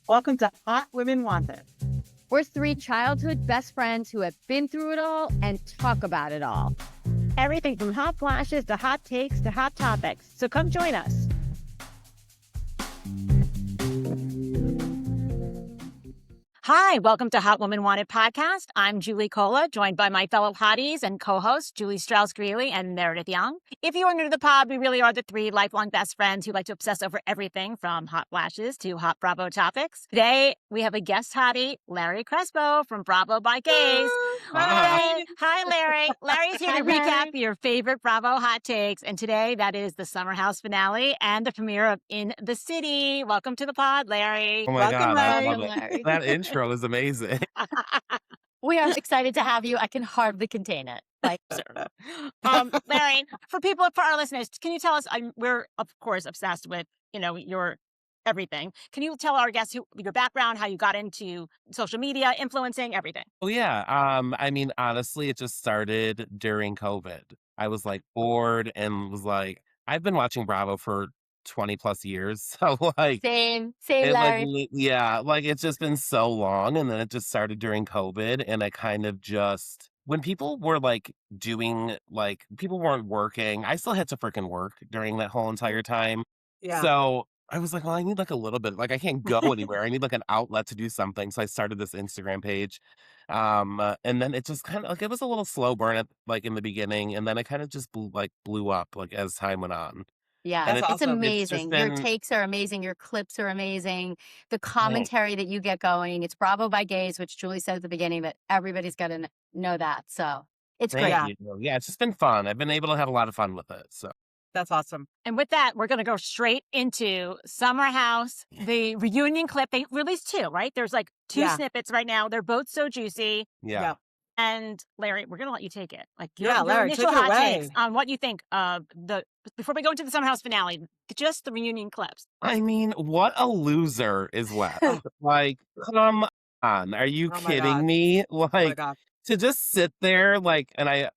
Welcome to Hot Women Wanted. We're three childhood best friends who have been through it all and talk about it all. Everything from hot flashes to hot takes to hot topics. So come join us. Hi, welcome to Hot Woman Wanted podcast. I'm Julie Cola, joined by my fellow hotties and co-hosts, Julie Strauss-Greeley and Meredith Young. If you are new to the pod, we really are the three lifelong best friends who like to obsess over everything from hot flashes to hot Bravo topics. Today, we have a guest hottie, Larry Crespo from Bravo by Gays. Hi, Larry. Larry's here to recap your favorite Bravo hot takes. And today, that is the Summer House finale and the premiere of In the City. Welcome to the pod, Larry. Oh my God, I love Larry. it. That intro is amazing. We are excited to have you. I can hardly contain it. Larry, for our listeners, can you tell us? We're of course obsessed with your everything. Can you tell our guests your background, how you got into social media, influencing everything? Oh yeah. I mean, honestly, it just started during COVID. I was like bored and was like, I've been watching Bravo for 20 plus years. So like Same, Larry. Larry. It's just been so long. And then it just started during COVID. And I kind of just, when people were people weren't working, I still had to freaking work during that whole entire time. Yeah. So I was like, well, I need like a little bit, I can't go anywhere. I need like an outlet to do something. So I started this Instagram page. And then it just kind of it was a little slow burn in the beginning. And then it kind of just blew up as time went on. Yeah, And That's it's awesome. amazing. Your takes are amazing. Your clips are amazing. The commentary that you get going. It's Bravo by Gays, which Julie said at the beginning that everybody's got to know that. So it's great. Thank you. Yeah, it's just been fun. I've been able to have a lot of fun with it. So That's awesome. And with that, we're going to go straight into Summer House, the reunion clip. They released two, right? There's like two snippets right now. They're both so juicy. yeah. And Larry, we're going to let you take it. Larry, initial take it hot away. takes on what you think of before we go into the Summer House finale, just the reunion clips. I mean, what a loser is left. Come on. Are you Oh my kidding God. me? Oh my God. To just sit there and I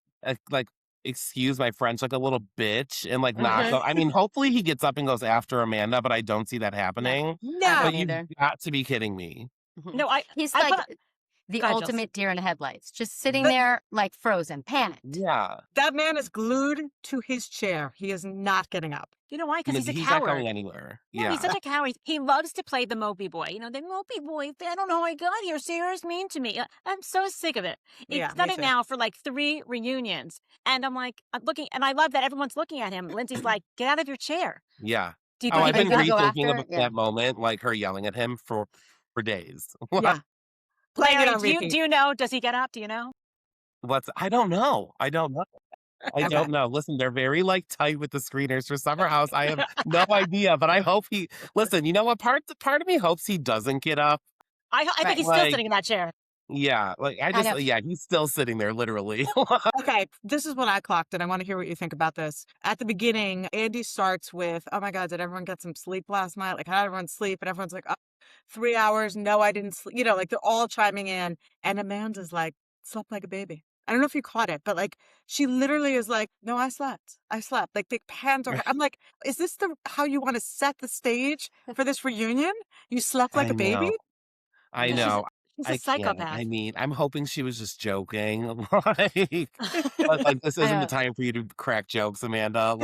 excuse my French, like a little bitch and not go. I mean, hopefully he gets up and goes after Amanda, but I don't see that happening. No. But you've got to be kidding me. No, He's I like put- the Go ahead, ultimate deer in the headlights, just sitting there like frozen, panicked. Yeah. That man is glued to his chair. He is not getting up. You know why? Because he's a He's coward. not going anywhere. No, Yeah. he's such a coward. He loves to play the mopey boy. The mopey boy. I don't know how I got here. Sarah's mean to me. I'm so sick of it. He's done it now for 3 reunions. And I'm looking, and I love that everyone's looking at him. Lindsay's like, get out of your chair. Yeah. Do you Oh, think I've he's been gonna go rethinking after? about that moment, her yelling at him for days. Yeah. Playing it on Larry, repeat. do you know? Does he get up? Do you know? I don't know. I don't know. Listen, they're very tight with the screeners for Summer House. I have no idea, but I hope listen, you know what? Part of me hopes he doesn't get up. I think he's still sitting in that chair. Yeah. He's still sitting there literally. Okay, this is what I clocked, and I want to hear what you think about this. At the beginning, Andy starts with, oh my God, did everyone get some sleep last night? How did everyone sleep? And everyone's like, oh, 3 hours. No, I didn't sleep. They're all chiming in. And Amanda's like, slept like a baby. I don't know if you caught it, but she literally is like, no, I slept. They panned her. I'm like, is this how you want to set the stage for this reunion? You slept like a baby? I know. She's a psychopath. I mean, I'm hoping she was just joking. This isn't the time for you to crack jokes, Amanda.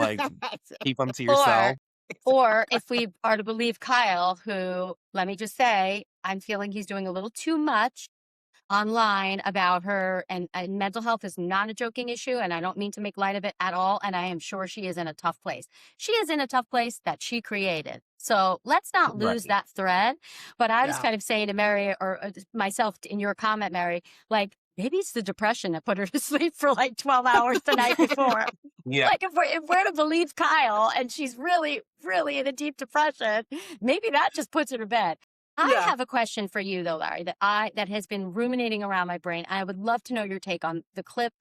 Keep them to yourself. Or if we are to believe Kyle, who, let me just say, I'm feeling he's doing a little too much online about her, and mental health is not a joking issue, and I don't mean to make light of it at all, and I am sure she is in a tough place. She is in a tough place that she created. So let's not lose that thread. But I was kind of saying to Mary, or myself in your comment, Mary, maybe it's the depression that put her to sleep for 12 hours the night before. Yeah. If we're to believe Kyle and she's really, really in a deep depression, maybe that just puts her to bed. I have a question for you though, Larry, that has been ruminating around my brain. I would love to know your take on the clip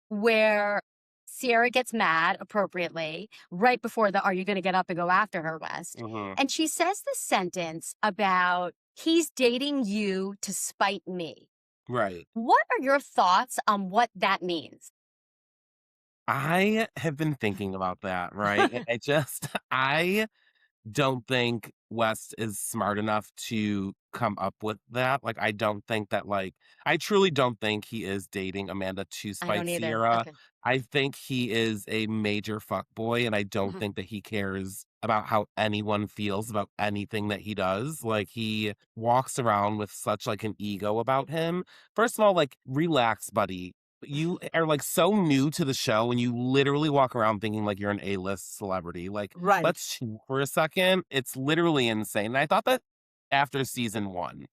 where Sierra gets mad appropriately right before the "Are you going to get up and go after her?" West. And she says the sentence about, he's dating you to spite me. Right. What are your thoughts on what that means? I have been thinking about that, right? I don't think West is smart enough to come up with that. Like, I don't think that, like, I truly don't think he is dating Amanda to I spite don't either. Sierra. Okay. I think he is a major fuckboy, and I don't Mhm. think that he cares about how anyone feels about anything that he does. Like, he walks around with such like an ego about him. First of all, like, relax, buddy. You are like so new to the show and you literally walk around thinking like you're an A-list celebrity. Like, Right. let's chill for a second. It's literally insane. And I thought that after season one.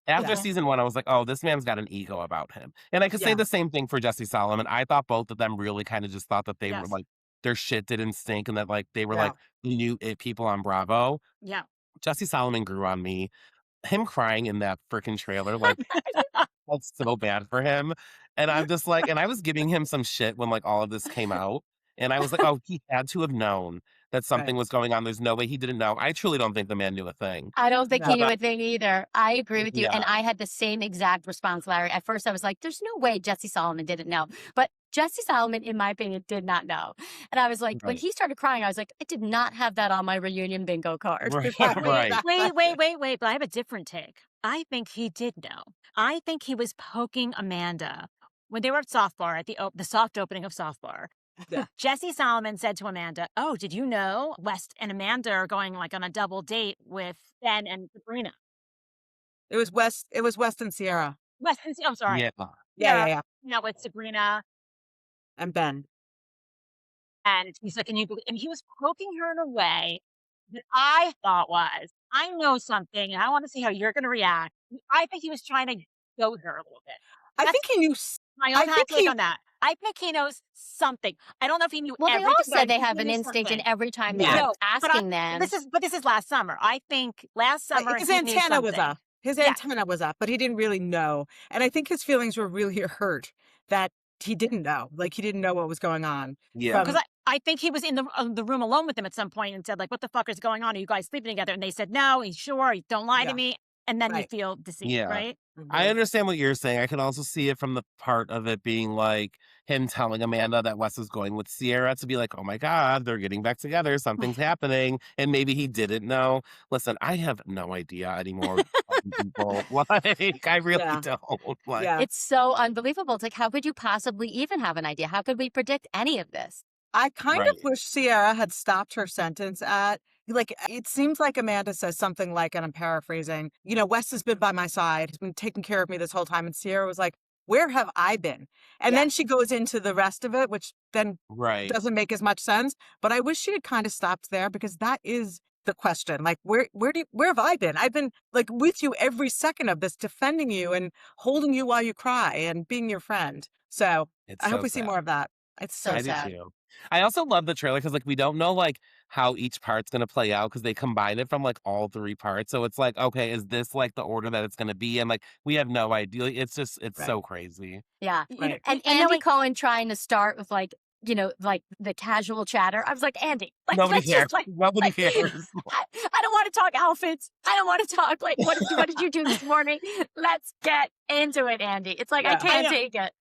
After Yes. season one, I was like, oh, this man's got an ego about him. And I could say Yeah. the same thing for Jesse Solomon. I thought both of them really kind of just thought that they were Yes. like, their shit didn't stink and that like they were Yeah. like the new it people on Bravo. Yeah. Jesse Solomon grew on me. Him crying in that freaking trailer, like, I felt so bad for him. And I'm just like, and I was giving him some shit when like all of this came out. And I was like, oh, he had to have known that Right. something was going on. There's no way he didn't know. I truly don't think the man knew a thing. I don't think he No. knew But a thing either. I agree with you. And yeah, I had the same exact response, Larry. At first, I was like, there's no way Jesse Solomon didn't know. But Jesse Solomon, in my opinion, did not know. And I was like, when right. he started crying, I was like, I did not have that on my reunion bingo card. Right. Right. Right. But I have a different take. I think he did know. I think he was poking Amanda when they were at Softbar at the soft opening of Softbar. Yeah. Jesse Solomon said to Amanda, "Oh, did you know West and Amanda are going like on a double date with Ben and Sabrina?" It was West and Sierra. West, I'm sorry, Yeah. Yeah. Sierra, with Sabrina, And Ben. and he's like, and he was poking her in a way that I thought was, I know something, and I want to see how you're going to react. I think he was trying to goad her a little bit. I That's think he knew. my I own hot think take he. on that. I think he knows something. I don't know if he knew Well, they all everything, but I said they think have he an knew instinct, and something. every time they Yeah. kept No, but asking them, this is last summer. I think last summer His he knew antenna was something. up. His Yeah. antenna was up, but he didn't really know. And I think his feelings were really hurt that he didn't know. Like he didn't know what was going on. Yeah. Because I think he was in the room alone with them at some point and said, like, what the fuck is going on? Are you guys sleeping together? And they said, no, he's sure. Don't lie to Yeah. me. And then you Right. feel deceived, Yeah. right? I Mhm. understand what you're saying. I can also see it from the part of it being like him telling Amanda that Wes is going with Sierra to be like, oh my God, they're getting back together. Something's happening. And maybe he didn't know. Listen, I have no idea anymore with fucking people. Like, I really Yeah. don't. Like, Yeah. it's so unbelievable. It's like, how could you possibly even have an idea? How could we predict any of this? I kind right. of wish Sierra had stopped her sentence at, like, it seems like Amanda says something like, and I'm paraphrasing, Wes has been by my side, has been taking care of me this whole time. And Sierra was like, where have I been? And Yeah. then she goes into the rest of it, which then Right. doesn't make as much sense. But I wish she had kind of stopped there because that is the question. Like, where have I been? I've been like with you every second of this, defending you and holding you while you cry and being your friend. So It's I hope so we see sad. more of that. It's so So I do sad. sad. too. I also love the trailer because like we don't know like how each part's gonna play out because they combine it from like all three parts. So it's like, okay, is this like the order that it's gonna be? And like we have no idea. It's Right. so crazy. Yeah. Right. And And Andy Andy, Cohen trying to start with like, like the casual chatter. I was like, Andy, like, Nobody let's cares. just like, Nobody like cares. I don't want to talk outfits. I don't want to talk like what did you do this morning? Let's get into it, Andy. It's like I Yeah. can't know. take it.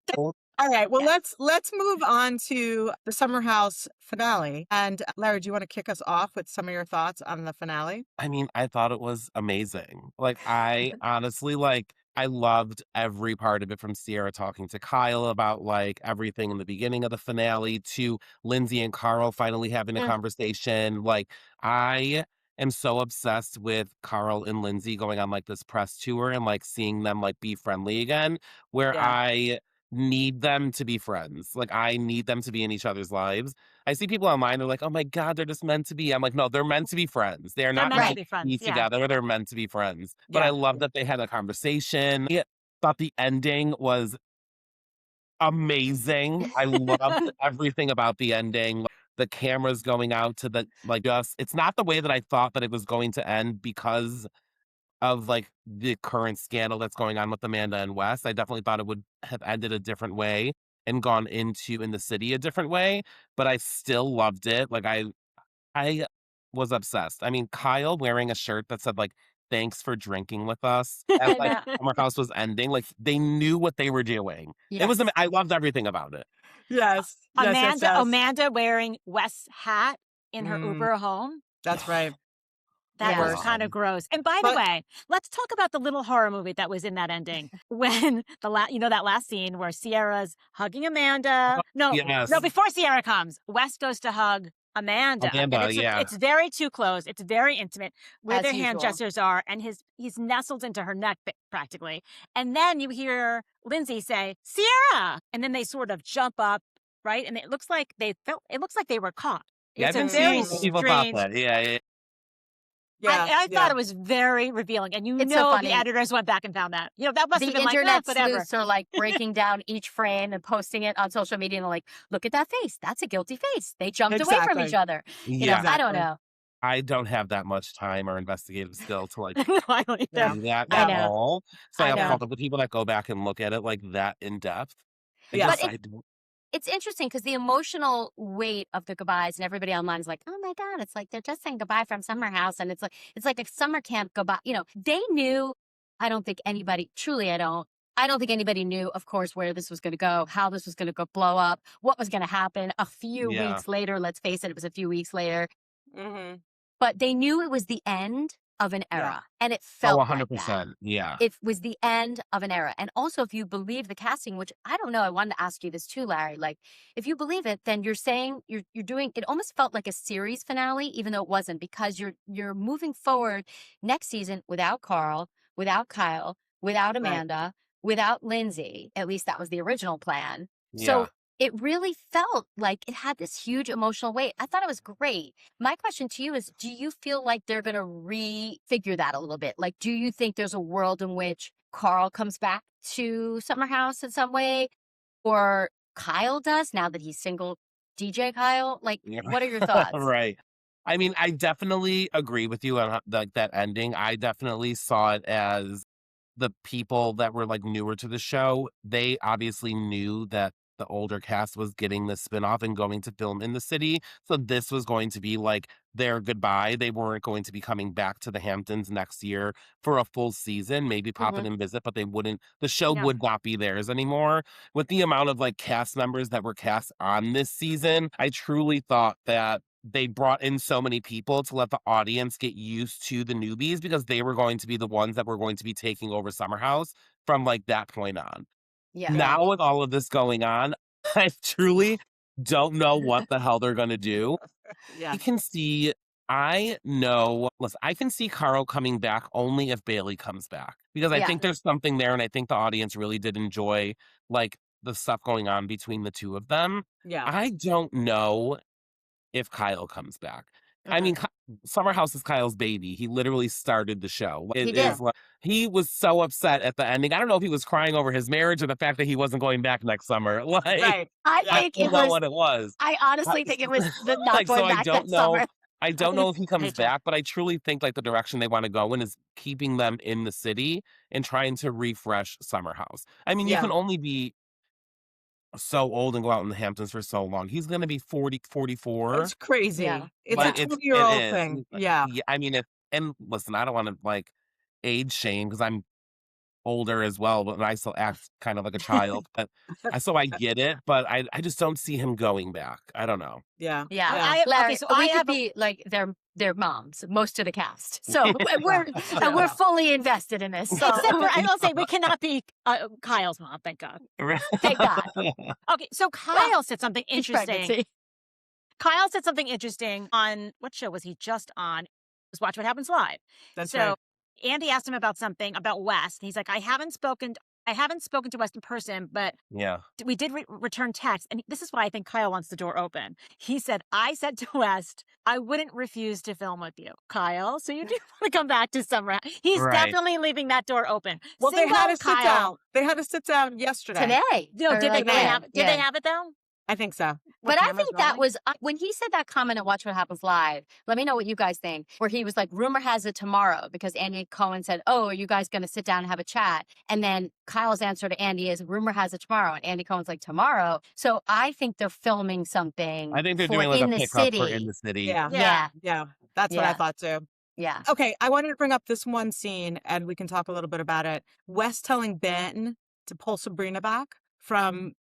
All right. Well, Yeah. let's move on to the Summer House finale. And Larry, do you want to kick us off with some of your thoughts on the finale? I mean, I thought it was amazing. Like, I honestly, like, I loved every part of it from Sierra talking to Kyle about like everything in the beginning of the finale to Lindsay and Carl finally having a Mm. conversation. Like, I am so obsessed with Carl and Lindsay going on like this press tour and like seeing them like be friendly again, where Yeah. I need them to be friends. Like, I need them to be in each other's lives. I see people online, they're like, oh my God, they're just meant to be. I'm like, no, they're meant to be friends. They are They're not meant meant to to be friends. be Yeah. together. They're meant to be friends. But I Yeah. love that they had a conversation. I thought the ending was amazing. I loved everything about the ending. The cameras going out to the, like, just, it's not the way that I thought that it was going to end because of like the current scandal that's going on with Amanda and Wes. I definitely thought it would have ended a different way and gone into in the city a different way, but I still loved it. Like I was obsessed. I mean, Kyle wearing a shirt that said like thanks for drinking with us as I like know. Summer House was ending. Like they knew what they were doing. It was Yes. I loved everything about it. Yes. Amanda wearing Wes' hat in her Mm, Uber home. that's right. That Yeah. was kind of gross. And by the But- way, let's talk about the little horror movie that was in that ending. When that last scene where Sierra's hugging Amanda. No, Yes. no, before Sierra comes, Wes goes to hug Amanda. And it's very too close. It's very intimate where As their hand usual. gestures are, and he's nestled into her neck practically. And then you hear Lindsay say, Sierra! And then they sort of jump up, right? And it looks like they were caught. Yeah, It's I've a been very seeing people thought strange. that. Yeah. I thought it was very revealing, and It's so funny. the editors went back and found that. That must have The been internet like, whatever. sleuths are like breaking down each frame and posting it on social media, and they're like, "Look at that face. That's a guilty face. They jumped away from each other." Yeah. I don't know. I don't have that much time or investigative skill to like No, I don't either. do that I at know. all. So I I have know. called up the people that go back and look at it like that in depth. Yeah. But it's interesting because the emotional weight of the goodbyes, and everybody online is like, "Oh my God, it's like they're just saying goodbye from summer house," and it's like a summer camp goodbye. They knew. I don't think anybody knew, of course, where this was going to go, how this was going to go blow up, what was going to happen. A few weeks later, let's face it, it was a few weeks later. Mm-hmm. But they knew it was the end of an era, and it felt 100%. like that. Yeah. It was the end of an era. And also, if you believe the casting, which I don't know, I wanted to ask you this too, Larry. Like, if you believe it, then you're saying you're doing. It almost felt like a series finale, even though it wasn't, because you're moving forward next season without Carl, without Kyle, without Amanda, without Lindsay. At least that was the original plan. So it really felt like it had this huge emotional weight. I thought it was great. My question to you is, do you feel like they're going to refigure that a little bit? Like, do you think there's a world in which Carl comes back to Summer House in some way? Or Kyle does, now that he's single DJ Kyle? Like, what are your thoughts? Right. I mean, I definitely agree with you on like that ending. I definitely saw it as the people that were like newer to the show. They obviously knew that the older cast was getting the spinoff and going to film in the city. So this was going to be like their goodbye. They weren't going to be coming back to the Hamptons next year for a full season, maybe pop in and visit, but the show would not be theirs anymore. With the amount of like cast members that were cast on this season, I truly thought that they brought in so many people to let the audience get used to the newbies because they were going to be the ones that were going to be taking over Summer House from like that point on. Yeah. Now with all of this going on, I truly don't know what the hell they're going to do. Yeah. I can see Carl coming back only if Bailey comes back because I Yeah. think there's something there, and I think the audience really did enjoy like the stuff going on between the two of them. Yeah. I don't know if Kyle comes back. I mean, Summer House is Kyle's baby. He literally started the show. He did. He was so upset at the ending. I don't know if he was crying over his marriage or the fact that he wasn't going back next summer. Like, Right. I I think don't it know was. what it was. I honestly think it was the not Like, going so back I that don't know. summer. I don't know if he comes Rachel. back, but I truly think like the direction they want to go in is keeping them in the city and trying to refresh Summer House. I mean, you Yeah. can only be so old and go out in the Hamptons for so long. He's going to be 40, 44. It's crazy. Yeah. It's Like, a it 20-year-old is. thing. Yeah. I mean, and listen, I don't want to like age shame because I'm older as well, but I still act kind of like a child. But so I get it, but I just don't see him going back. I don't know. Yeah. Yeah. Larry, so we I could have be like their moms, most of the cast. So we're fully invested in this. So Except for, I will say, we cannot be Kyle's mom, thank God. thank God. Okay, so Kyle said something It's interesting. pregnancy. Kyle said something interesting on, what show was he just on? It was Watch What Happens Live. That's So right. Andy asked him about something about West. And he's like, I haven't spoken to West in person, but Yeah. we did return text. And this is why I think Kyle wants the door open. He said, I said to West, I wouldn't refuse to film with you, Kyle. So you do want to come back to Summer. He's Right. definitely leaving that door open. Well, they Single had a sit Kyle. down. They had a sit down yesterday. Today. No, Or did like they that. have? Did Yeah. they have it though? I think so. What But I cameras think that rolling? was when he said that comment at Watch What Happens Live. Let me know what you guys think. Where he was like, rumor has it tomorrow, because Andy Cohen said, oh, are you guys going to sit down and have a chat? And then Kyle's answer to Andy is, rumor has it tomorrow. And Andy Cohen's like, tomorrow. So I think they're filming something. I think they're for doing like in a the pickup city. for in the city. Yeah. Yeah. Yeah. That's what I Yeah. thought too. Yeah. Okay, I wanted to bring up this one scene and we can talk a little bit about it. Wes telling Ben to pull Sabrina back from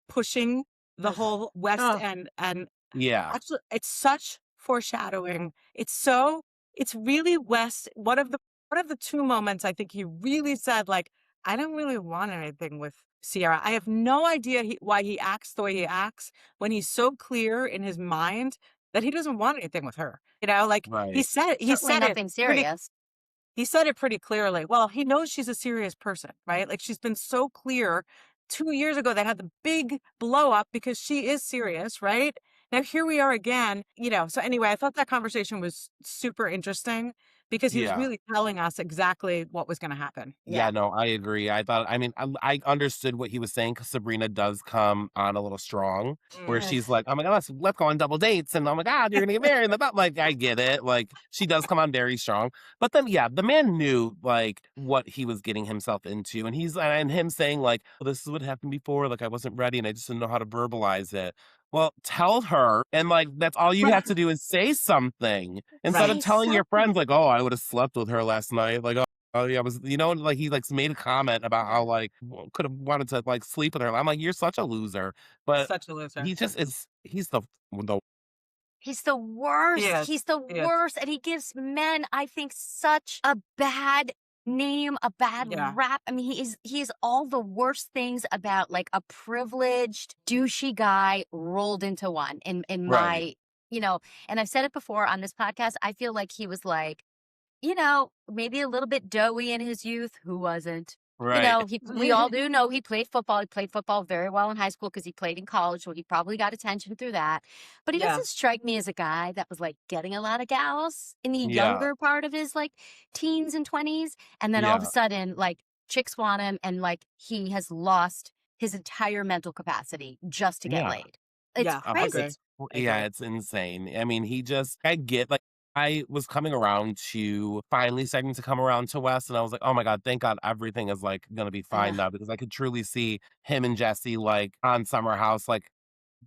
pushing the whole West Oh. and Yeah. actually it's such foreshadowing. It's so it's really West. One of the two moments I think he really said, like, I don't really want anything with Sierra. I have no idea why he acts the way he acts when he's so clear in his mind that he doesn't want anything with her. Like Right. he Certainly said it nothing pretty serious. he said it pretty clearly. Well, he knows she's a serious person, right? Like she's been so clear 2 years ago that had the big blow up because she is serious, right? Now here we are again. So anyway, I thought that conversation was super interesting because he was Yeah. really telling us exactly what was going to happen. Yeah, Yeah. no, I agree. I mean, I understood what he was saying because Sabrina does come on a little strong, where Mm. Ugh. she's like, "Oh my god, let's go on double dates," and oh my god, you're gonna get married. And like, I get it. Like, she does come on very strong, but then yeah, the man knew like what he was getting himself into, and him saying like, well, "This is what happened before. Like, I wasn't ready, and I just didn't know how to verbalize it." Well, tell her, and like that's all you have to do is say something instead of Say Right. telling your something. friends like, "Oh, I would have slept with her last night." Like, oh yeah, like he like made a comment about how like could have wanted to like sleep with her. I'm like, you're such a loser. But Such a loser. he just is. He's the He's the He worst. is. He's the He is. worst. And he gives men, I think, such a bad name, a bad Yeah. rap. I mean, he is all the worst things about like a privileged, douchey guy rolled into one in right, my, and I've said it before on this podcast. I feel like he was like, maybe a little bit doughy in his youth. Who wasn't? right, We all do know he played football. He played football very well in high school because he played in college. So he probably got attention through that. But he Yeah. doesn't strike me as a guy that was like getting a lot of gals in the yeah, younger part of his like teens and 20s. And then all of a yeah, sudden, like chicks want him and like he has lost his entire mental capacity just to get yeah. laid. It's Yeah. I agree. crazy. I Yeah, agree. it's insane. I mean, I get like I was coming around to finally starting to come around to West, and I was like, oh my god, thank God everything is like gonna be fine Ugh. now because I could truly see him and Jesse like on Summer House, like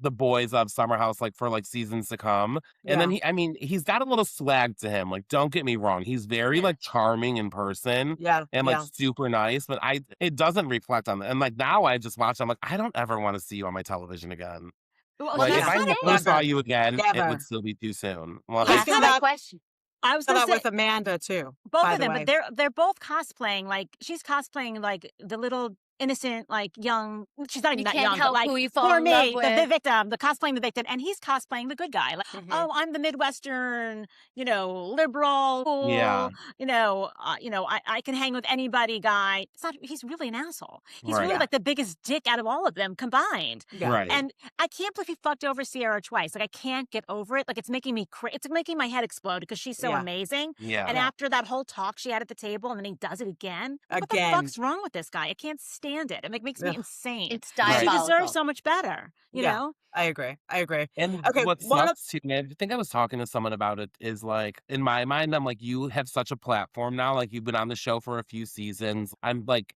the boys of Summer House, like for like seasons to come. And then Yeah. I mean, he's got a little swag to him. Like, don't get me wrong, he's very Yeah. like charming in person Yeah. and like Yeah. super nice, but it doesn't reflect on that. And like now I just watch, I'm like, I don't ever want to see you on my television again. Well, Like, if that's Yeah. I the never thing. saw Never. you again, it would Never. still be too soon. I Like, That's feel my that question. I was feel gonna that say with Amanda too, both by of the them, but way. they're both cosplaying like she's cosplaying like the little innocent, like young. She's not even You that can't young, but help like who you fall for in love me, the with. victim, the cosplaying the victim, and he's cosplaying the good guy. Like, Mhm. oh, I'm the Midwestern, liberal, yeah, cool, I can hang with anybody guy. It's not. He's really an asshole. He's really right, Yeah. like the biggest dick out of all of them combined. Yeah. right. And I can't believe he fucked over Sierra twice. Like I can't get over it. Like it's making me it's making my head explode because she's so Yeah. amazing. And Yeah, Yeah. after that whole talk she had at the table, and then he does it again. Like, what the Again. fuck's wrong with this guy? I can't stand it. It makes me Ugh. insane. It's Like she right. deserves diabolical. so much better. You Yeah. know? I agree. I agree. And Okay. what One of sucks too, man, I think I was talking to someone about it, is like, in my mind, I'm like, you have such a platform now. Like, you've been on the show for a few seasons. I'm like,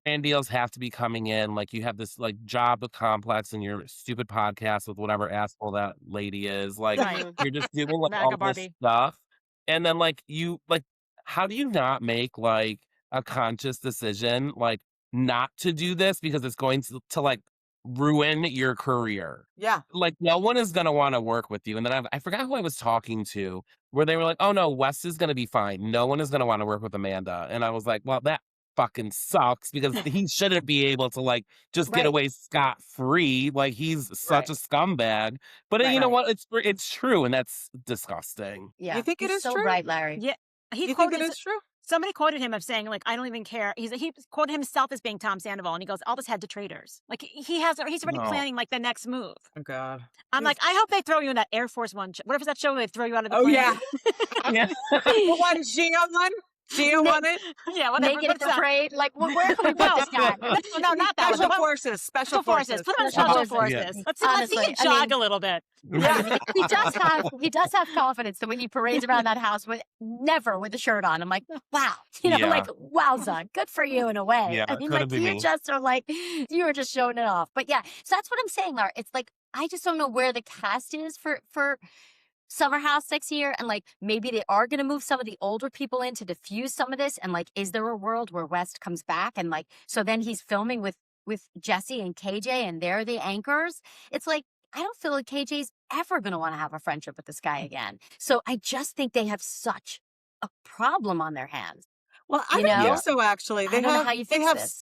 brand deals have to be coming in. Like, you have this like job with Complex and your stupid podcast with whatever asshole that lady is. Like, Right. Mhm. you're just doing like all MAGA this Barbie. stuff. And then like how do you not make like a conscious decision, like not to do this because it's going to like ruin your career? Yeah. Like, no one is gonna wanna work with you, and then I forgot who I was talking to, where they were like, "Oh, no, Wes is gonna be fine. No one is gonna wanna work with Amanda," and I was like, "Well, that fucking sucks because he shouldn't be able to, like, just get Right. away scot-free, like, he's such Right. a scumbag." But, you Right. know Right. what? It's true, and that's disgusting. You Yeah. think it You're is so true? right, Larry. Yeah. He You think it quoted is true? somebody quoted him of saying, like, I don't even care. He quoted himself as being Tom Sandoval, and he goes, I'll just head to traders. Like he's already No. planning like the next move. Oh God. I'm like, I hope they throw you in that Air Force One. Whatever's that show where they throw you out of the Oh plane. yeah. Yeah. The one Gia won. Gia won it. Yeah, whatever. Naked What's at the that? parade. Like, where can we put this guy? No, not that one. Special forces. Special Special forces. Put him in Special special forces. forces. Yeah. Let's see Honestly, him jog a little bit. Yeah. He does have confidence that when he parades around that house never with a shirt on. I'm like, wow, Yeah. like wowza, good for you in a way. Yeah, I mean, coulda like been you me. just are like you were just showing it off. But yeah, so that's what I'm saying, Laura. It's like I just don't know where the cast is for Summer House next year, and like maybe they are going to move some of the older people in to diffuse some of this. And like, is there a world where West comes back and like so then he's filming with Jesse and KJ and they're the anchors? It's like I don't feel like KJ's ever going to want to have a friendship with this guy again. So I just think they have such a problem on their hands. Well, I You think know, Yeah. also actually I don't know how you they fix have this.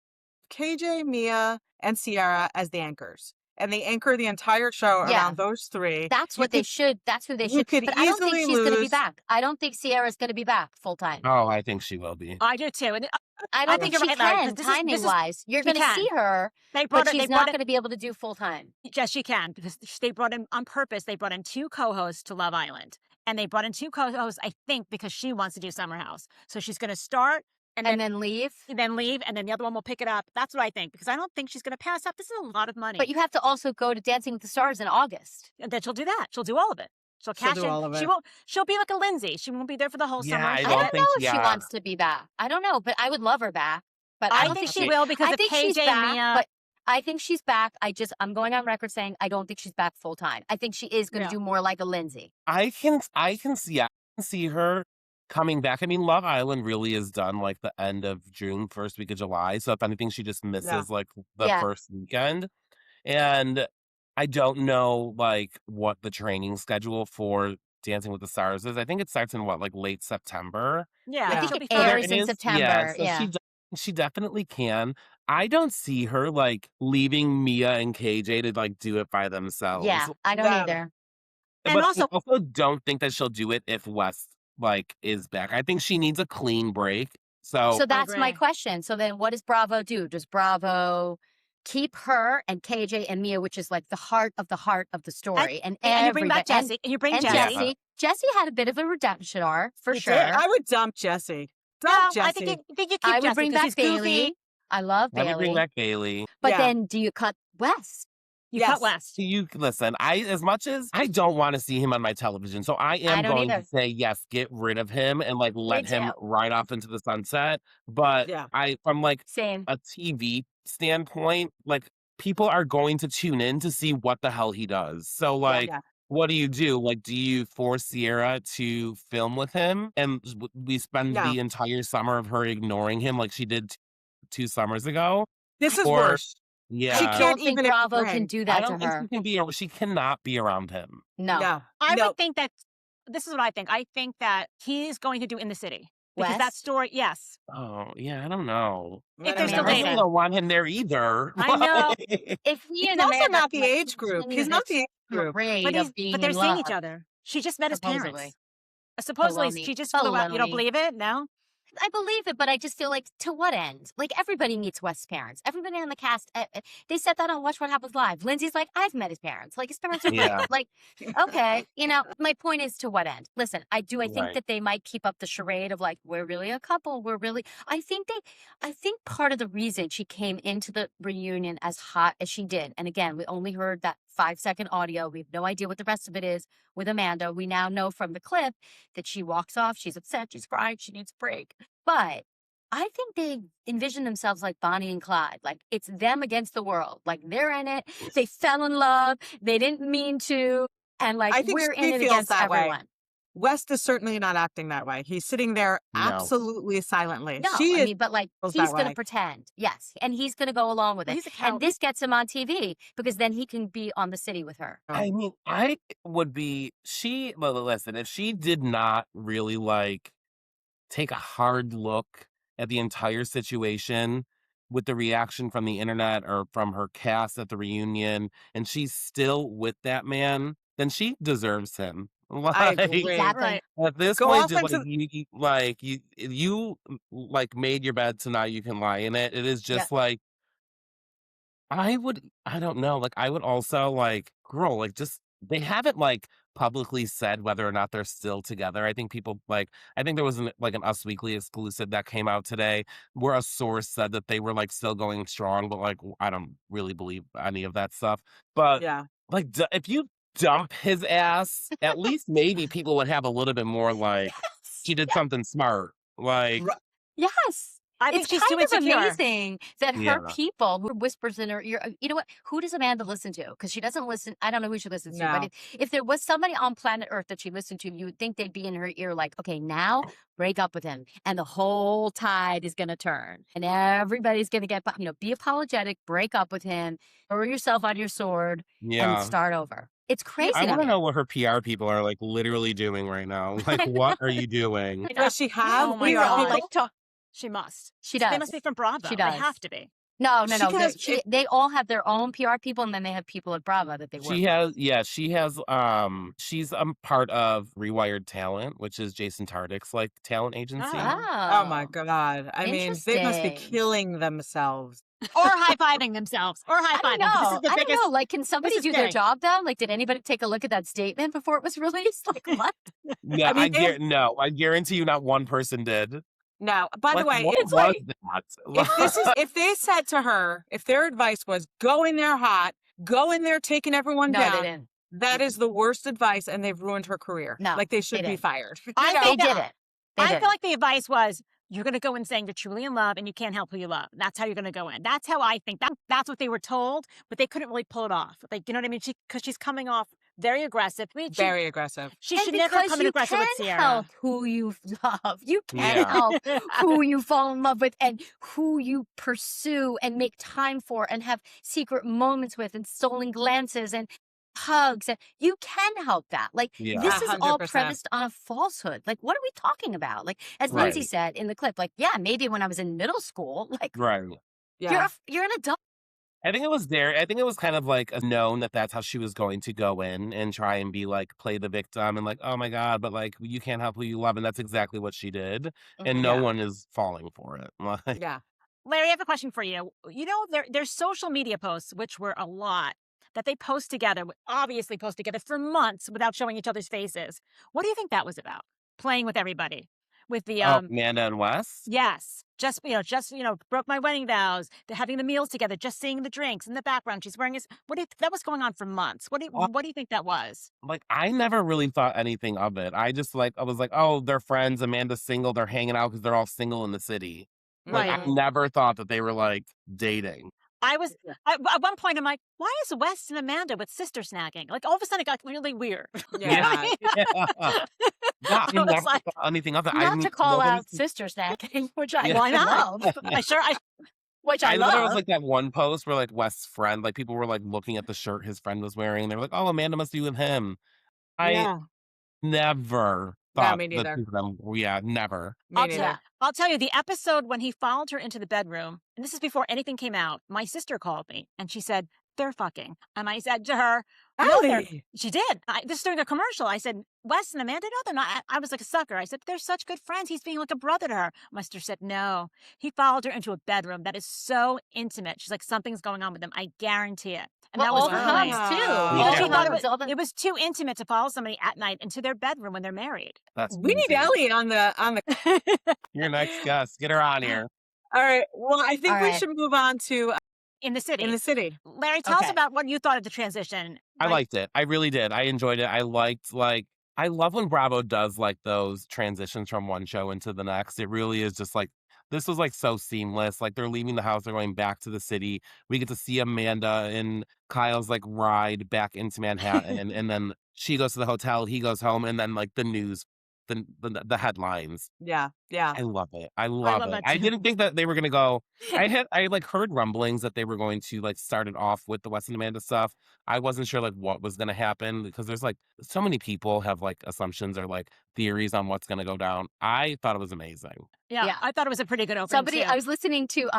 KJ, Mia, and Sierra as the anchors, and they anchor the entire show Yeah. around those three. That's You what they could should. That's who they you should. could But I don't think easily she's going to be lose. back. I don't think Sierra's going to be back full time. Oh, I think she will be. I do too. And I I don't think think you're she right, Larry, 'cause can, this is timing wise. You're she going to can. see her, They brought but it. They she's brought not it. going to be able to do full time. Yes, she can, because they brought in on purpose. They brought in 2 co-hosts to Love Island, and they brought in 2 co-hosts, I think, because she wants to do Summer House. So she's going to start and then leave. leave, and then the other one will pick it up. That's what I think, because I don't think she's going to pass up. This is a lot of money. But you have to also go to Dancing with the Stars in August. And then she'll do that. She'll do all of it. She'll She'll cash do in. all of She it. won't. She'll be like a Lindsay. She won't be there for the whole Yeah, summer. I I don't don't think- know if she yeah. wants to be back. I don't know, but I would love her back. But I I don't think she she will, because I of think she's KJ, back, Mia. but I think she's back. I'm going on record saying I don't think she's back full time. I think she is going to Yeah. do more like a Lindsay. I can see her coming back. I mean, Love Island really is done like the end of June, first week of July. So if anything, she just misses like the Yeah. first weekend. And I don't know like what the training schedule for Dancing with the Stars is. I think it starts in what, like late September. Yeah, I think she'll it be So there fine. airs in is- September. Yeah, so Yeah. she definitely can. I don't see her like leaving Mia and KJ to like do it by themselves. Yeah, I don't Yeah. either. And But also- I also don't think that she'll do it if Wes like is back. I think she needs a clean break. So that's my agree. question. So then what does Bravo do? Does Bravo keep her and KJ and Mia, which is like the heart of the story, and you bring back everybody- and- Jesse. And you bring and Jesse. Jesse. Jesse had a bit of a redemption arc for He sure. did. I would dump Jesse. No, Dump Jesse. I think you keep I would Jesse, bring 'cause back he's goofy. Bailey. I love Let me bring Bailey. back Bailey. But Yeah. then do you cut Wes? You Yes. cut West. You listen, as much as I don't want to see him on my television, so I am don't going either. to say yes, get rid of him and like let him too. ride off into the sunset. But Yeah. from like Same. a TV standpoint, like people are going to tune in to see what the hell he does. So like Yeah. what do you do? Like, do you force Sierra to film with him and we spend No. the entire summer of her ignoring him like she did 2 summers ago? This is Or- worse. Yeah. She I can't don't think even Bravo explain. can do I that to don't think her. she cannot be around him. No. I No. would think that this is what I think. I think that he's going to do In the City, because Wes? that story. Yes, Oh, yeah, I don't know. If I they're don't still know. I dating. really don't want him there either. I know. If he He's and also Amanda not the age group. He's not the age group. afraid of being but they're in seeing love. each other. She just met his Supposedly. parents. Supposedly, Baloney. she just flew out. You don't Baloney. believe it? No. I believe it, but I just feel like, to what end? Like, everybody meets West's parents. Everybody on the cast, they said that on Watch What Happens Live. Lindsay's like, I've met his parents. Like, his parents are Yeah. great. Like, okay, my point is, to what end? Listen, I think Right. that they might keep up the charade of like, we're really a couple. I think part of the reason she came into the reunion as hot as she did, and again, we only heard that 5-second audio. We have no idea what the rest of it is with Amanda. We now know from the clip that she walks off. She's upset. She's crying. She needs a break. But I think they envision themselves like Bonnie and Clyde. Like, it's them against the world. Like, they're in it. They fell in love. They didn't mean to. And like, I think we're she in it feels against that way. everyone. West is certainly not acting that way. He's sitting there No. absolutely silently. No, She is. but like, feels he's that going to way. pretend. Yes. And he's going to go along with Well, it. he's a And coward. this gets him on TV because then he can be on the city with her. I mean, I would be well, listen, if she did not really like take a hard look at the entire situation with the reaction from the internet or from her cast at the reunion, and she's still with that man, then she deserves him. I agree. Exactly. Right. At this Go point, off just, into- you like made your bed, so now you can lie in it. It is just like I don't know. Like I would also like, girl, like just they haven't like publicly said whether or not they're still together. I think people I think there was an Us Weekly exclusive that came out today where a source said that they were like still going strong, but like I don't really believe any of that stuff. But Yeah. like if you dump his ass, at least maybe people would have a little bit more like she did something smart. Like Right. Yes. I think It's she's kind too of insecure. amazing that Yeah. her people who whispers in her ear, you know what? Who does Amanda listen to? Because she doesn't listen. I don't know who she listens to. No. But if there was somebody on planet Earth that she listened to, you would think they'd be in her ear like, okay, now break up with him. And the whole tide is going to turn. And everybody's going to get, be apologetic, break up with him, throw yourself on your sword, yeah. and start over. It's crazy I to want to me. know what her PR people are like literally doing right now. Like, what are you doing? Does she have Oh my We were all God. like, She must. she They does. must be from Bravo. She They does. have to be. No. She has- They all have their own PR people, and then they have people at Bravo that they work She with. has, yeah, she has, she's part of Rewired Talent, which is Jason Tardick's like talent agency. Oh my God. I mean, they must be Interesting. killing themselves. Or high-fiving themselves. Or I high-fiving. don't This know. is the I don't biggest. know. Like, can somebody is do their big. job though? Like, did anybody take a look at that statement before it was released? Like, what? Yeah, I mean, no, I guarantee you not one person did. No. By the Like, way, what it's was if that? if they said to her, if their advice was go in there hot, go in there taking everyone No, they down, didn't. that is the worst advice, and they've ruined her career. No, Like they they should be didn't. fired. You I know? They think did it. They I did feel it. like the advice was, you're going to go in saying you're truly in love and you can't help who you love. That's how you're going to go in. That's how I think. That's what they were told, but they couldn't really pull it off. Like, you know what I mean? Because she's coming off very aggressive. I mean, Very aggressive. she And should never come because in you aggressive with can Sierra. help who you love. You can Yeah. help who you fall in love with and who you pursue and make time for and have secret moments with and stolen glances and hugs. And you can help that. Like, Yeah. this is all 100%. premised on a falsehood. Like, what are we talking about? Like, as Right. Lindsay said in the clip, like, yeah, maybe when I was in middle school, like, Right. Yeah. you're an adult. I think it was kind of like known that that's how she was going to go in and try and be like, play the victim and like, oh my God, but like, you can't help who you love. And that's exactly what she did. And no Yeah. one is falling for it. Like, Yeah. Larry, I have a question for you. You know, there's social media posts, which were a lot, that they post together, obviously post together for months without showing each other's faces. What do you think that was about? Playing with everybody. With the Amanda and Wes? yes, just broke my wedding vows. They're having the meals together, just seeing the drinks in the background. She's wearing his. That was going on for months. What do you think that was? Like, I never really thought anything of it. I was like, oh, they're friends. Amanda's single. They're hanging out because they're all single in the city. Like, Right. I never thought that they were like dating. I was at one point. I'm like, why is Wes and Amanda with sister snagging? Like all of a sudden, it got really weird. Yeah. Yeah. Yeah, I I was never like- thought anything of it. Not to call nobody's- out sister snacking, which I Yeah. Why not? love. Which I I know there was love. like that one post where like Wes' friend, like people were like looking at the shirt his friend was wearing, and they were like, "Oh, Amanda must be with him." I Yeah. never No, thought me the neither. two of them. Yeah, never. Me I'll, neither. tell, I'll tell you, the episode when he followed her into the bedroom, and this is before anything came out, my sister called me and she said, they're fucking. And I said to her, no, Really? she did. This is during a commercial. I said, Wes and Amanda, no, they're not. I was like a sucker. I said, they're such good friends. He's being like a brother to her. My sister said, no. He followed her into a bedroom that is so intimate. She's like, something's going on with them. I guarantee it. And that Well, was all the her Wow. thing. hubs too. Yeah. All Because the she thought hubs, all the- it was too intimate to follow somebody at night into their bedroom when they're married. That's We need amazing. Ellie on the. Your next guest. Get her on here. All right. Well, I think All we right. should move on to In the city. in the city. Larry, tell us Okay. about what you thought of the transition. I liked it. I really did. I enjoyed it. I liked I love when Bravo does like those transitions from one show into the next. It really is just like this was like so seamless. Like they're leaving the house, they're going back to the city. We get to see Amanda and Kyle's like ride back into Manhattan, and then she goes to the hotel, he goes home, and then like the news, the headlines. Yeah. Yeah. I love it. I love love it. that I too. didn't think that they were gonna go. I like heard rumblings that they were going to like start it off with the Wes and Amanda stuff. I wasn't sure like what was gonna happen because there's like so many people have like assumptions or like theories on what's gonna go down. I thought it was amazing. Yeah, Yeah. I thought it was a pretty good opening. I was listening to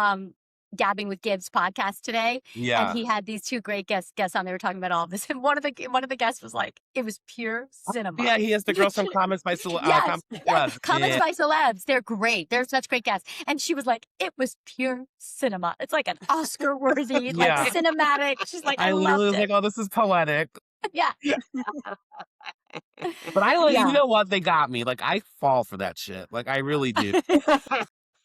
Gabbing with Gibbs podcast today, Yeah. and he had these two great guests on. They were talking about all of this, and one of the guests was like, "It was pure cinema." Yeah, he has the girls from Comments by Yes, Celebs. Comments Yeah. by Celebs. They're great. They're such great guests. And she was like, it was pure cinema. It's like an Oscar worthy, like Yeah. cinematic. She's like, I I literally was loved like, it. oh, this is poetic. Yeah. But I like, Yeah. you know what? They got me. Like, I fall for that shit. Like, I really do.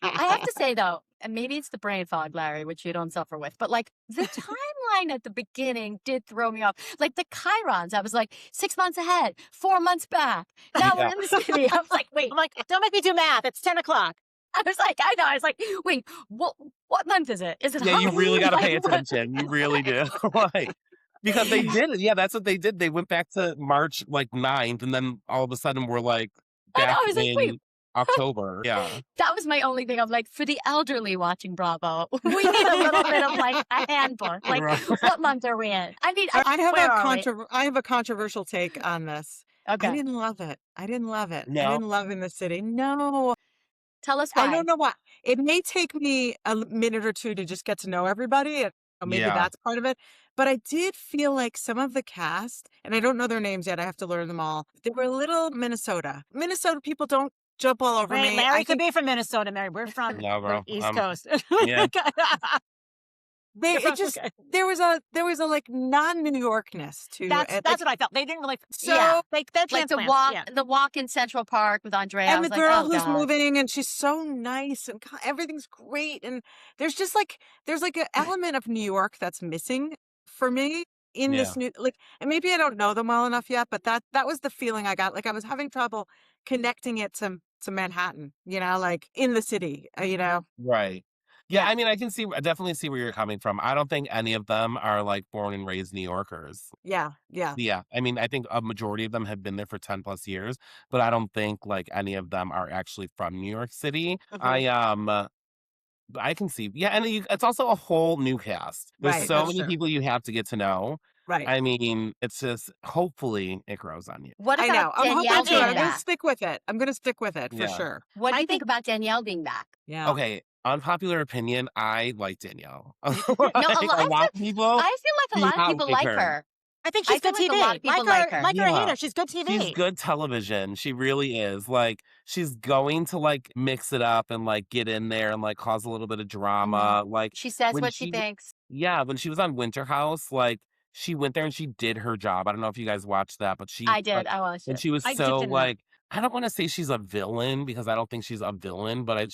I have to say though, and maybe it's the brain fog, Larry, which you don't suffer with, but like the timeline at the beginning did throw me off. Like the chirons, I was like 6 months ahead, 4 months back. Now we're Yeah. in the city. I was like, wait. I'm like, don't make me do math. It's 10 o'clock. I was like, I know. I was like, wait, what month is it? Is it Yeah, you really Halloween? got to pay Like, what? attention. You really do. Like, because they did it. Yeah, that's what they did. They went back to March like 9th, and then all of a sudden we're like I know, back I was like, in wait. October. Yeah. That was was my only thing. I'm like, for the elderly watching Bravo, We need a little bit of like a handbook. Like, Right. what month are we in? I mean, Where are we? I have a controversial take on this. I okay. didn't love it. I didn't love it. I No. didn't love In the City. No, Tell us I why. don't know why. It may take me a minute or two to just get to know everybody, and maybe Yeah. that's part of it. But I did feel like some of the cast, and I don't know their names yet. I have to learn them all. They were a little Minnesota. Minnesota people don't jump all over Wait, me. Larry I could think be from Minnesota, Mary. We're from No, the bro. East Coast. Yeah. they You're it from- just okay. there was a like non-New Yorkness to That's it. what I felt. They didn't really. So Yeah. Like they're Like transplants. the walk in Central Park with Andrea. I and was the like, girl oh who's God. moving, and she's so nice, and everything's great, and there's like an element of New York that's missing for me in Yeah. this new, like, and maybe I don't know them well enough yet, but that was the feeling I got. Like I was having trouble connecting it to Manhattan, like in the city, Right. Yeah, Yeah. I mean, I definitely see where you're coming from. I don't think any of them are like born and raised New Yorkers. Yeah. Yeah, I mean, I think a majority of them have been there for 10 plus years, but I don't think like any of them are actually from New York City. Mhm. I can see. Yeah, and it's also a whole new cast. There's Right. so That's many true. people you have to get to know. Right. I mean, it's just hopefully it grows on you. What I about know. I'm hoping Danielle to. being I'm going to back? stick with it. I'm going to stick with it for Yeah. sure. What do I you think think- about Danielle being back? Yeah. Okay, unpopular opinion, I like Danielle. No, A lot of people I feel like a do lot of not people like like her. her. I think I she's feel good like TV. a lot of people like her. Like her or hate Yeah. her. She's good TV. She's good television. She really is. Like, she's going to like mix it up and like get in there and like cause a little bit of drama. Like She says when what she thinks. yeah, when she was on Winter House, like she went there and she did her job. I don't know if you guys watched that, but I did. I watched and it. she was I so dipped in that. like I don't want to say she's a villain because I don't think she's a villain, but I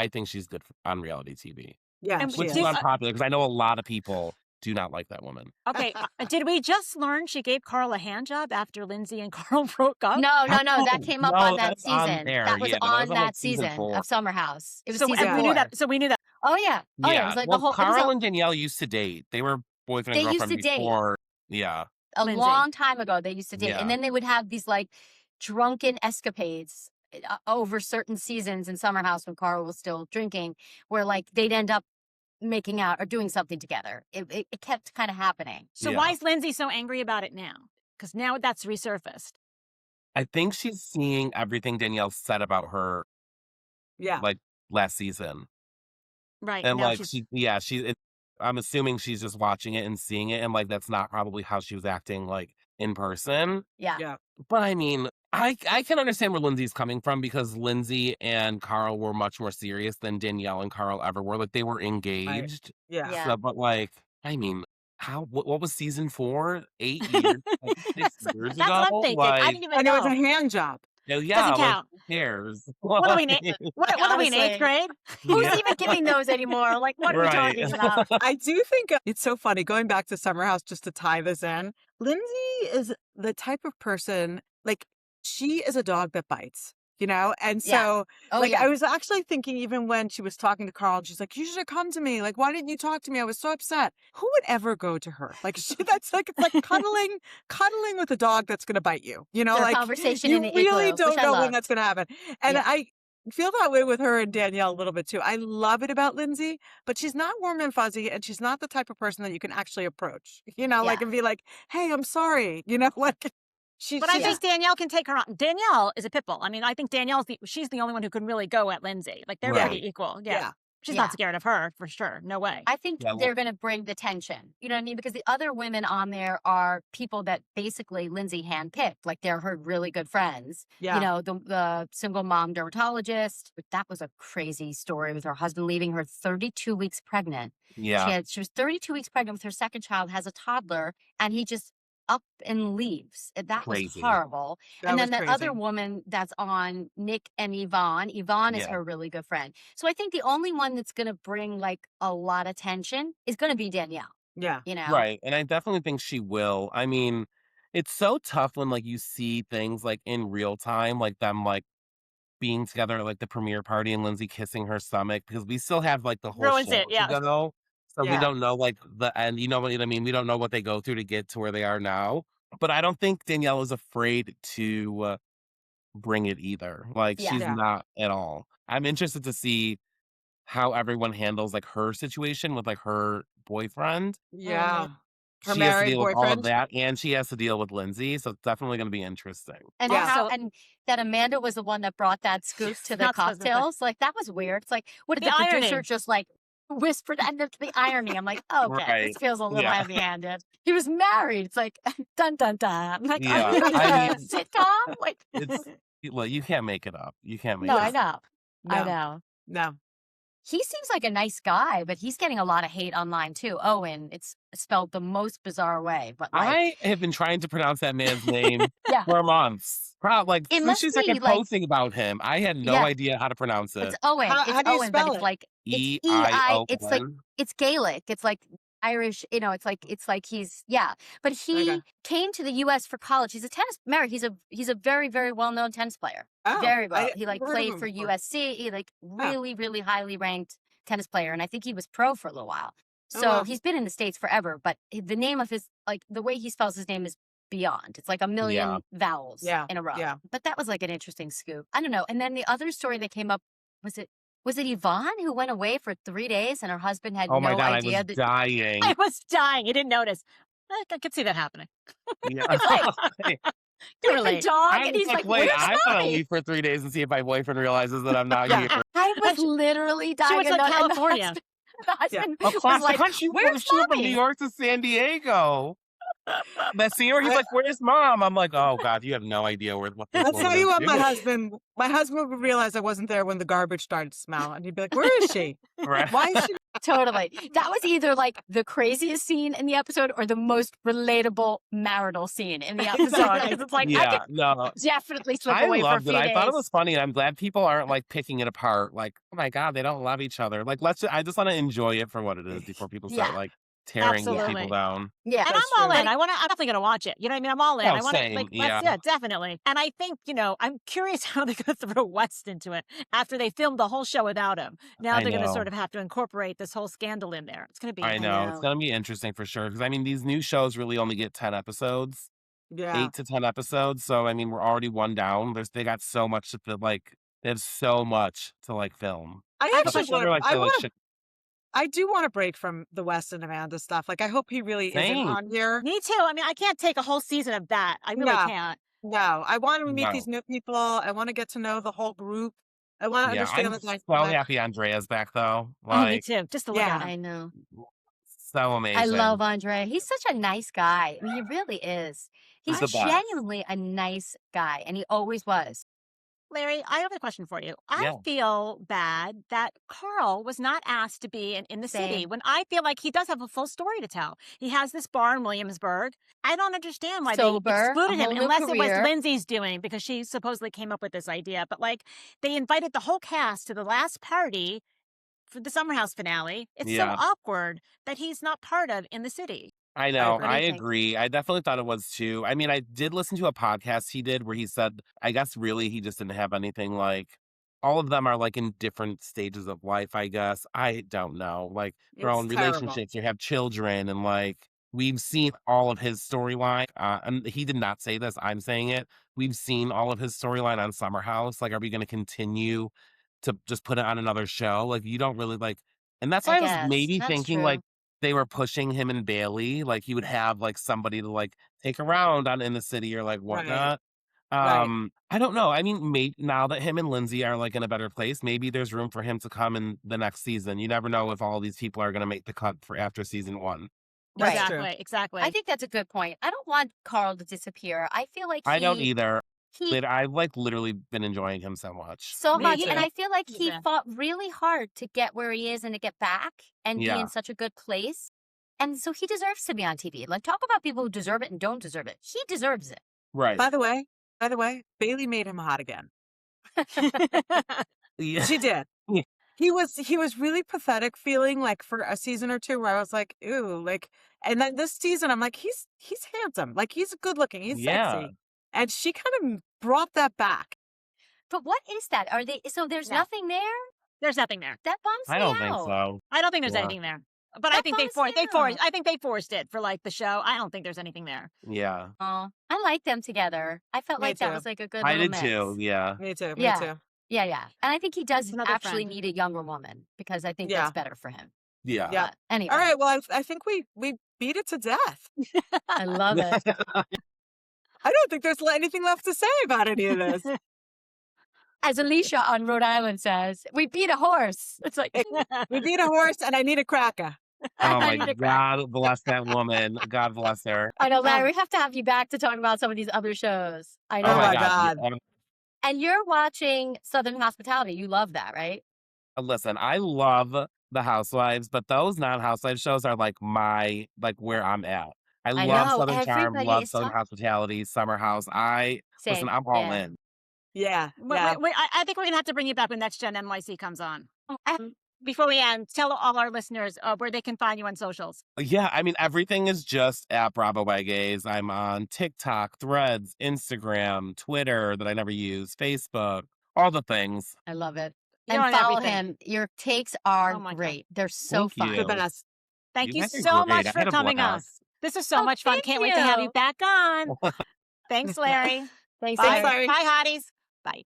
think she's good on reality TV, Yeah. And She which is. is unpopular because I know a lot of people do not like that woman. Okay, did we just learn she gave Carl a hand job after Lindsay and Carl broke up? No. That Oh, came up no, on that that's on season. there. That was Yeah, but that was on on, like, that season season 4. of Summer House. It was So season Yeah. we 4. knew that. So we knew that. Oh yeah. Oh yeah. It was like the whole. Carl and Danielle used to date. They were boyfriend They and used girlfriend to date. before. Yeah. a Lindsay. long time ago they used to date, Yeah. and then they would have these like drunken escapades over certain seasons in Summer House when Carl was still drinking, where like they'd end up making out or doing something together. It kept kind of happening. So Yeah. why is Lindsay so angry about it now? Because now that's resurfaced. I think she's seeing everything Danielle said about her Yeah. like last season. Right. And now like I'm assuming she's just watching it and seeing it and like that's not probably how she was acting like in person. Yeah. Yeah. But I mean, I can understand where Lindsay's coming from because Lindsay and Carl were much more serious than Danielle and Carl ever were. Like they were engaged. Yeah. Yeah. So, but like, I mean, what was season 4? 8 years, like 6 years That's ago? what I'm thinking. I Like, didn't even And it was know. a hand job. yeah, like, count. who cares? What are we? What are we in Honestly. 8th grade? Who's Yeah. even giving those anymore? Like, what are we Right. talking about? I do think it's so funny going back to Summer House just to tie this in. Lindsay is the type of person, like, she is a dog that bites, And Yeah. so, Oh like, yeah. I was actually thinking, even when she was talking to Carl, and she's like, you should have come to me. Like, why didn't you talk to me? I was so upset. Who would ever go to her? Like, that's like, it's like cuddling with a dog that's going to bite you, Their like, conversation you in the really igloo, don't which I know when loved. that's going to happen. And Yeah. I feel that way with her and Danielle a little bit too. I love it about Lindsay, but she's not warm and fuzzy, and she's not the type of person that you can actually approach, like, Yeah. and be like, hey, I'm sorry, like, she's. But I Yeah. think Danielle can take her on. Danielle is a pit bull. I mean, I think she's the only one who can really go at Lindsay. Like they're Right. pretty equal. Yeah. Yeah. She's Yeah. not scared of her for sure. No way. I think Yeah, they're going to bring the tension. You know what I mean? Because the other women on there are people that basically Lindsay handpicked. Like they're her really good friends. Yeah. You know, the single mom dermatologist. That was a crazy story with her husband leaving her 32 weeks pregnant. Yeah. She was 32 weeks pregnant with her second child, has a toddler, and he just up and leaves. That Crazy. was horrible. That And was then the crazy. other woman that's on, Nick and Yvonne is Yeah. her really good friend. So I think the only one that's going to bring like a lot of tension is going to be Danielle, Yeah. Right. And I definitely think she will. I mean, it's so tough when like you see things like in real time, like them like being together at like the premiere party and Lindsay kissing her stomach because we still have like the whole Ruins show it, yeah. to go. So we Yeah. don't know like the end, you know what I mean? We don't know what they go through to get to where they are now. But I don't think Danielle is afraid to bring it either. Like Yeah. she's Yeah. not at all. I'm interested to see how everyone handles like her situation with like her boyfriend. Yeah. Her She has to married deal with all of boyfriend. that, and she has to deal with Lindsay, so it's definitely going to be interesting. And Yeah. how Also, and that Amanda was the one that brought that scoop Yes, to the that's what I was gonna say. cocktails. Like, that was weird. It's like, what did The the producer irony. just like whisper that? And the irony. I'm like, okay, this Right? feels a little Yeah, heavy-handed. He was married. It's like, dun dun dun. I'm like, are yeah. you like I a mean, sitcom? Like, it's well, you can't make it up. You can't make no, it I No. up. know, I No. know. No. He seems like a nice guy, but he's getting a lot of hate online too. Owen, it's spelled the most bizarre way, but like, I have been trying to pronounce that man's name yeah, for months. Like it since must she started be like, posting about him, I had no yeah, idea how to pronounce it's it. Owen. It's How do you Owen, but spell it's it? like it's EI. It's like EION. it's Gaelic. It's like Irish. It's like he's yeah. But Okay. he came to the U.S. for college. He's a tennis. Mary. He's a very very well known tennis player. Oh, Very well. I He like never heard of played him for before. USC. He like Oh. really really highly ranked tennis player, and I think he was pro for a little while. Oh, So wow. he's been in the States forever. But the name of his like the way he spells his name is beyond. It's like a Yeah. million vowels Yeah. in a row. Yeah. But that was like an interesting scoop. I don't know. And then the other story that came up was it Yvonne who went away for 3 days and her husband had Oh my no God, I idea was that dying. I was dying. You didn't notice. I could see that happening. Yeah. it's like Like you the relate. dog, I and was he's like, like, wait, "Where's I want to mommy?" leave for 3 days and see if my boyfriend realizes that I'm not Yeah. here. I was And literally she dying went to and like the California. husband, the Yeah. husband was Across the like, country, "Where's she went from New mommy?" York to San Diego. That scene where he's I like, "Where's mom?" I'm like, "Oh God, you have no idea what this I'll woman tell is you what, doing." my husband would realize I wasn't there when the garbage started to smell, and he'd be like, "Where is she? Right? Why is she?" Totally. That was either like the craziest scene in the episode or the most relatable marital scene in the episode. Exactly. 'Cause it's like, I Yeah, could no, definitely slip I away for a loved it. few I thought it days. was funny, and I'm glad people aren't like picking it apart. Like, oh my God, they don't love each other. Like, I just want to enjoy it for what it is before people start Yeah. like tearing these Yeah. people Absolutely. down. Yeah. And That's I'm all true. in. I'm definitely gonna watch it. You know what I mean? I'm all in. Oh, I want to same. like Yeah, let's definitely. And I think, I'm curious how they're gonna throw West into it after they filmed the whole show without him. Now I they're gonna know. sort of have to incorporate this whole scandal in there. It's gonna be I I know. It's know. gonna be interesting for sure. Because I mean, these new shows really only get 10 episodes, Yeah. 8 to 10 episodes. So I mean, we're already one down. They got so much to like. They have so much to like film. I I have a actually question. want to. Like they like shit. I do want a break from the West and Amanda stuff. Like, I hope he really isn't Same. on here. Me too. I mean, I can't take a whole season of that. I really No, can't. no. I want to meet No. these new people. I want to get to know the whole group. I want to Yeah, understand I'm the so dynamic. happy Andrea's back though. Oh, me Like, too. Just to look at Yeah. him. I know. so I amazing. love Andre. He's such a nice guy. I mean, he really is. He's He's the best. genuinely a nice guy, and he always was. Larry, I have a question for you. I Yeah. feel bad that Carl was not asked to be in the city Same. when I feel like he does have a full story to tell. He has this bar in Williamsburg. I don't understand why Sober, they a excluded him whole new unless it was career. Lindsay's doing because she supposedly came up with this idea. But like they invited the whole cast to the last party for the Summer House finale. It's so Yeah. awkward that he's not part of in the city. I know. agree. What do I you think? agree. I definitely thought it was too. I mean, I did listen to a podcast he did where he said, I guess really he just didn't have anything like all of them are like in different stages of life, I guess. I don't know. Like their It's own terrible. relationships, you have children, and like we've seen all of his storyline. And he did not say this, I'm saying it. We've seen all of his storyline on Summer House. Like, are we going to continue to just put it on another show? Like, you don't really like, and that's why I I was guess. maybe That's thinking true. like they were pushing him and Bailey, like he would have like somebody to like take around on in the city or like Right. whatnot. Right. I don't know. I mean, maybe now that him and Lindsay are like in a better place, maybe there's room for him to come in the next season. You never know if all these people are going to make the cut for after season 1. That's Right. true. Exactly. I think that's a good point. I don't want Carl to disappear. I feel like I don't either. he But I've like literally been enjoying him so much. so Me much, too. and I feel like he Yeah. fought really hard to get where he is and to get back and be Yeah. in such a good place. And so he deserves to be on TV. Like, talk about people who deserve it and don't deserve it. He deserves it. Right. By the way, Bailey made him hot again. Yeah. She did. Yeah. He was really pathetic feeling like for a season or two where I was like, ooh, like, and then this season I'm like, he's handsome. Like he's good looking. He's Yeah. sexy. And she kind of brought that back. But what is that? Are they so there's No. nothing there? There's nothing there. That bums I me don't think out. so. I don't think there's Yeah. anything there. But I That think they bums forced. me They forced. out. I think they forced it for like the show. I don't think there's anything there. Yeah. Oh, I like them together. I felt Me like that too. was like a good I little did mix. too. Yeah. Me too. Yeah. Me too. Yeah, yeah. And I think he does Another actually friend. need a younger woman because I think Yeah. that's better for him. Yeah. Yeah. But anyway, All right. Well, I think we beat it to death. I love it. I don't think there's anything left to say about any of this. As Alicia on Rhode Island says, we beat a horse. It's like, We beat a horse, and I need a cracker. Oh I my need a crack. God, bless that woman. God bless her. I know, Larry, Oh. we have to have you back to talk about some of these other shows. I know. Oh my God. God. And you're watching Southern Hospitality. You love that, right? Listen, I love the Housewives, but those non-Housewives shows are like where I'm at. I I love know. Southern Charm, Everybody love is Southern talking. Hospitality, Summer House. Listen, Same. I'm all Yeah. in. Yeah. Yeah. I think we're going to have to bring you back when Next Gen NYC comes on. Um, Before we end, tell all our listeners where they can find you on socials. Yeah, I mean, everything is just at Bravo by Gays. I'm on TikTok, Threads, Instagram, Twitter that I never use, Facebook, all the things. I love it. You're And on follow everything. him. Your takes are Oh my God. great. They're so Thank fun. The you. best. Thank you guys are so great. much I for had a coming on. blast. This is so Oh, much fun. thank Can't wait to have you you. back on. Thanks, Larry. Thanks, Bye. Larry. Bye, Hotties. Bye.